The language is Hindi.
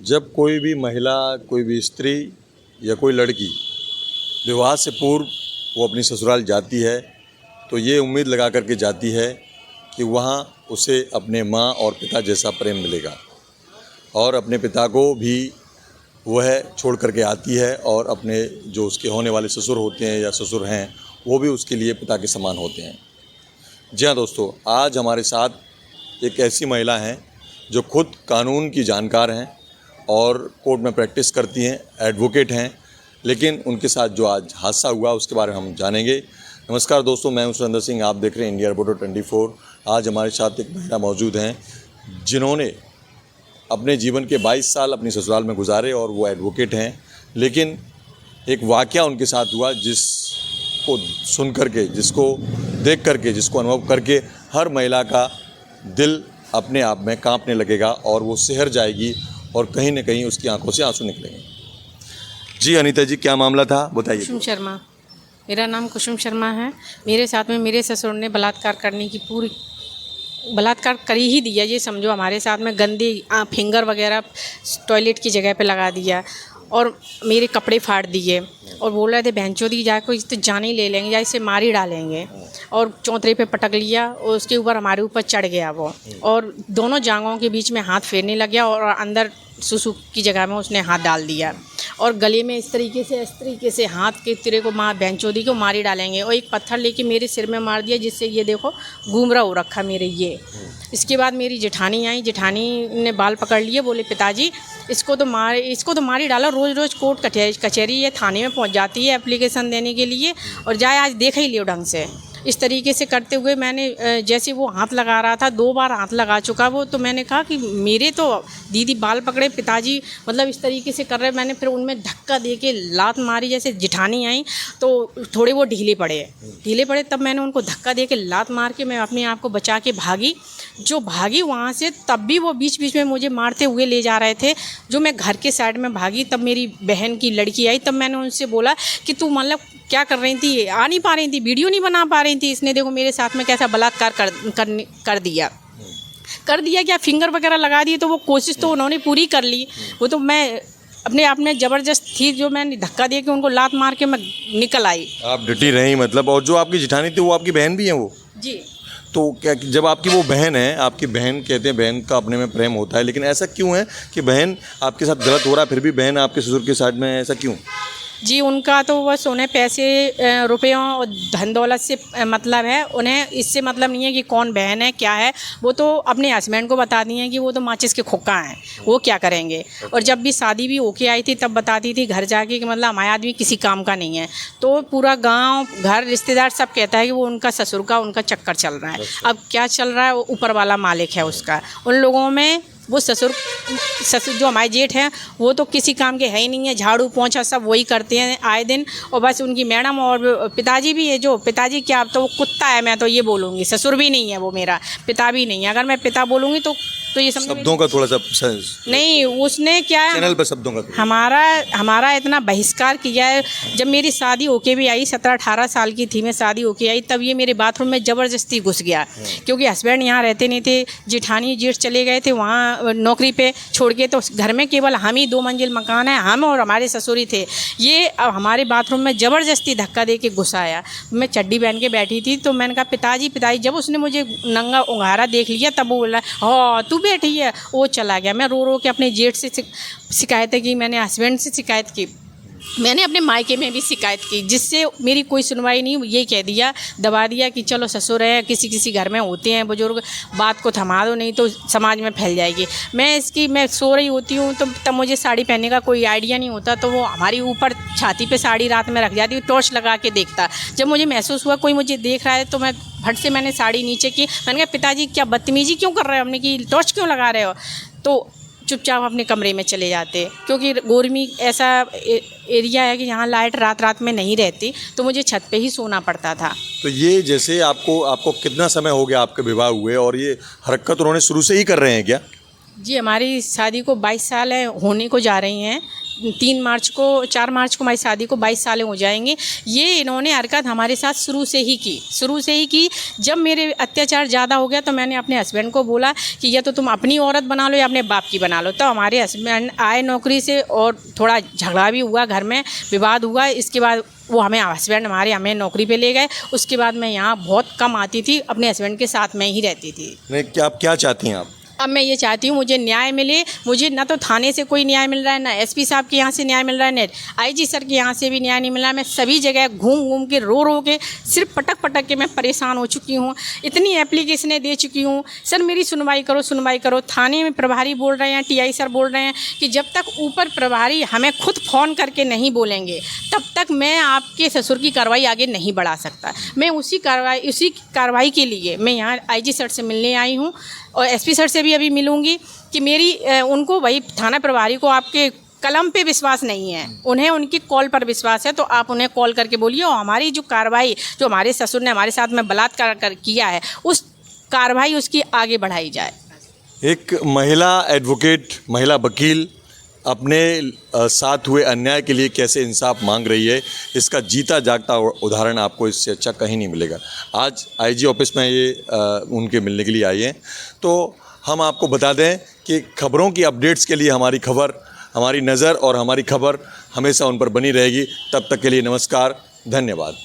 जब कोई भी महिला, कोई भी स्त्री या कोई लड़की विवाह से पूर्व वो अपनी ससुराल जाती है तो ये उम्मीद लगा करके जाती है कि वहाँ उसे अपने माँ और पिता जैसा प्रेम मिलेगा, और अपने पिता को भी वह छोड़ करके आती है, और अपने जो उसके होने वाले ससुर होते हैं या ससुर हैं वो भी उसके लिए पिता के समान होते हैं। जी हाँ दोस्तों, आज हमारे साथ एक ऐसी महिला हैं जो खुद कानून की जानकार हैं और कोर्ट में प्रैक्टिस करती हैं, एडवोकेट हैं, लेकिन उनके साथ जो आज हादसा हुआ उसके बारे में हम जानेंगे। नमस्कार दोस्तों, मैं हूं सुरेंद्र सिंह, आप देख रहे हैं इंडिया रिपोर्टर 24। आज हमारे साथ एक महिला मौजूद हैं जिन्होंने अपने जीवन के 22 साल अपनी ससुराल में गुजारे और वो एडवोकेट हैं, लेकिन एक वाक़या उनके साथ हुआ जिसको सुन करके, जिसको देख करके, जिसको अनुभव करके हर महिला का दिल अपने आप में कांपने लगेगा और वो सिहर जाएगी और कहीं न कहीं उसकी आंखों से आंसू निकलेंगे। जी अनीता जी, क्या मामला था बताइए। कुसुम शर्मा, मेरा नाम कुसुम शर्मा है। मेरे साथ में मेरे ससुर ने बलात्कार करने की पूरी बलात्कार कर ही दिया, ये समझो। हमारे साथ में गंदी फिंगर वगैरह टॉयलेट की जगह पे लगा दिया और मेरे कपड़े फाड़ दिए और बोल रहे थे बहनचोदी जाको इस तो जान ही ले लेंगे या इसे मार ही डालेंगे, और चौतरे पे पटक लिया और उसके ऊपर हमारे ऊपर चढ़ गया वो, और दोनों जांघों के बीच में हाथ फेरने लग गया और अंदर सुसु की जगह में उसने हाथ डाल दिया और गले में इस तरीके से हाथ के तिरे को मार बहनचोदी को मार ही डालेंगे, और एक पत्थर लेके मेरे सिर में मार दिया जिससे ये देखो घूमरा हो रखा मेरे ये। इसके बाद मेरी जेठानी आई, जेठानी ने बाल पकड़ लिए, बोले पिताजी इसको तो मार ही डाला, रोज़ रोज़ कोर्ट कचहरी या थाने में पहुंच जाती है एप्लीकेशन देने के लिए, और जाए आज देख ही लियो ढंग से। इस तरीके से करते हुए मैंने जैसे वो हाथ लगा रहा था, 2 बार हाथ लगा चुका वो, तो मैंने कहा कि मेरे तो दीदी बाल पकड़े, पिताजी मतलब इस तरीके से कर रहे। मैंने फिर उनमें धक्का दे के लात मारी, जैसे जेठानी आई तो थोड़े वो ढीले पड़े, तब मैंने उनको धक्का दे के लात मार के मैं अपने आप को बचा के भागी। जो भागी वहाँ से, तब भी वो बीच बीच में मुझे मारते हुए ले जा रहे थे। जो मैं घर के साइड में भागी तब मेरी बहन की लड़की आई, तब मैंने उनसे बोला कि तू मतलब क्या कर रही थी, आ नहीं पा रही थी, वीडियो नहीं बना पा रही थी, इसने देखो मेरे साथ में कैसा बलात्कार कर दिया क्या फिंगर वगैरह लगा दिए। तो वो कोशिश तो उन्होंने पूरी कर ली, वो तो मैं अपने आप में ज़बरदस्त थी, जो मैंने धक्का दे के उनको लात मार के मैं निकल आई। आप डटी रही मतलब। और जो आपकी जेठानी थी वो आपकी बहन भी है वो? जी। तो क्या जब आपकी वो बहन है, आपकी बहन कहते हैं बहन का अपने में प्रेम होता है, लेकिन ऐसा क्यों है कि बहन आपके साथ गलत हो रहा है फिर भी बहन आपके ससुर के साइड में, ऐसा क्यों? जी, उनका तो वह सोने पैसे रुपयों और धन दौलत से मतलब है, उन्हें इससे मतलब नहीं है कि कौन बहन है क्या है। वो तो अपने हस्बैंड को बता दी हैं कि वो तो माचिस के खोखा हैं, वो क्या करेंगे। और जब भी शादी भी होके आई थी तब बताती थी घर जाके कि मतलब हमारा आदमी किसी काम का नहीं है। तो पूरा गांव घर रिश्तेदार सब कहता है कि वो उनका ससुर का उनका चक्कर चल रहा है। अब क्या चल रहा है, वो ऊपर वाला मालिक है उसका। उन लोगों में वो ससुर जो हमारे जेठ हैं वो तो किसी काम के है ही नहीं है, झाड़ू पोंछा सब वही करते हैं आए दिन। और बस उनकी मैडम और पिताजी भी है, जो पिताजी क्या, अब तो वो कुत्ता है, मैं तो ये बोलूँगी। ससुर भी नहीं है वो मेरा, पिता भी नहीं है। अगर मैं पिता बोलूँगी तो ये शब्दों का थोड़ा सा नहीं, उसने क्या चैनल पर शब्दों का हमारा इतना बहिष्कार किया है। जब मेरी शादी होके भी आई, 17-18 साल की थी मैं, शादी होके आई, तब ये मेरे बाथरूम में ज़बरदस्ती घुस गया, क्योंकि हस्बैंड यहाँ रहते नहीं थे, जेठानी जेठ चले गए थे वहाँ नौकरी पे छोड़ के। तो घर में केवल हम ही 2 मंजिल मकान है, हम और हमारे ससुरी थे। ये अब हमारे बाथरूम में ज़बरदस्ती धक्का दे के घुस आया। मैं चड्डी पहन के बैठी थी तो मैंने कहा पिताजी। जब उसने मुझे नंगा उंघारा देख लिया तब वो बोला हाँ तू बैठी है, वो चला गया। मैं रो के अपने जेठ से शिकायत की, मैंने हस्बैंड से शिकायत की, मैंने अपने मायके में भी शिकायत की, जिससे मेरी कोई सुनवाई नहीं। ये कह दिया, दबा दिया कि चलो ससुर है, किसी घर में होते हैं बुजुर्ग, बात को थमा दो नहीं तो समाज में फैल जाएगी। मैं सो रही होती हूँ तो तब मुझे साड़ी पहनने का कोई आइडिया नहीं होता, तो वो हमारी ऊपर छाती पे साड़ी रात में रख जाती, टॉर्च लगा के देखता। जब मुझे महसूस हुआ कोई मुझे देख रहा है तो मैं फट से मैंने साड़ी नीचे की। मैंने कहा पिताजी क्या बदतमीजी क्यों कर रहे हो, हमने की टॉर्च क्यों लगा रहे हो। तो चुपचाप अपने कमरे में चले जाते, क्योंकि गोरमी ऐसा एरिया है कि यहाँ लाइट रात में नहीं रहती, तो मुझे छत पे ही सोना पड़ता था। तो ये जैसे आपको कितना समय हो गया आपके विवाह हुए, और ये हरकत उन्होंने शुरू से ही कर रहे हैं क्या? जी, हमारी शादी को 22 साल है, होने को जा रही हैं। 4 मार्च को हमारी शादी को 22 साल हो जाएंगे। ये इन्होंने हरकत हमारे साथ शुरू से ही की। जब मेरे अत्याचार ज़्यादा हो गया तो मैंने अपने हस्बैंड को बोला कि या तो तुम अपनी औरत बना लो या अपने बाप की बना लो। तो हमारे हस्बैंड आए नौकरी से और थोड़ा झगड़ा भी हुआ, घर में विवाद हुआ। इसके बाद वो हमें नौकरी पे ले गए। उसके बाद मैं यहाँ बहुत कम आती थी, अपने हस्बैंड के साथ में ही रहती थी। नहीं, क्या आप क्या चाहती हैं आप? अब मैं ये चाहती हूँ मुझे न्याय मिले। मुझे ना तो थाने से कोई न्याय मिल रहा है, ना एसपी साहब के यहाँ से न्याय मिल रहा है, ना आईजी सर के यहाँ से भी न्याय नहीं मिल रहा है। मैं सभी जगह घूम के रो के सिर्फ पटक के मैं परेशान हो चुकी हूँ। इतनी एप्लीकेशनें दे चुकी हूँ, सर मेरी सुनवाई करो। थाने में प्रभारी बोल रहे हैं, टीआई सर बोल रहे हैं कि जब तक ऊपर प्रभारी हमें खुद फ़ोन करके नहीं बोलेंगे तब तक मैं आपके ससुर की कार्रवाई आगे नहीं बढ़ा सकता। मैं उसी कार्रवाई के लिए मैं यहाँ आईजी सर से मिलने आई हूँ और एसपी सर से भी अभी मिलूंगी कि मेरी उनको वही थाना प्रभारी को आपके कलम पे विश्वास नहीं है, उन्हें उनकी कॉल पर विश्वास है। तो आप उन्हें कॉल करके बोलिए और हमारी जो कार्रवाई जो हमारे ससुर ने हमारे साथ में बलात्कार किया है उस कार्रवाई उसकी आगे बढ़ाई जाए। एक महिला एडवोकेट, महिला वकील अपने साथ हुए अन्याय के लिए कैसे इंसाफ मांग रही है, इसका जीता जागता उदाहरण आपको इससे अच्छा कहीं नहीं मिलेगा। आज आईजी ऑफिस में ये उनके मिलने के लिए आई हैं। तो हम आपको बता दें कि खबरों की अपडेट्स के लिए हमारी नज़र और हमारी खबर हमेशा उन पर बनी रहेगी। तब तक के लिए नमस्कार, धन्यवाद।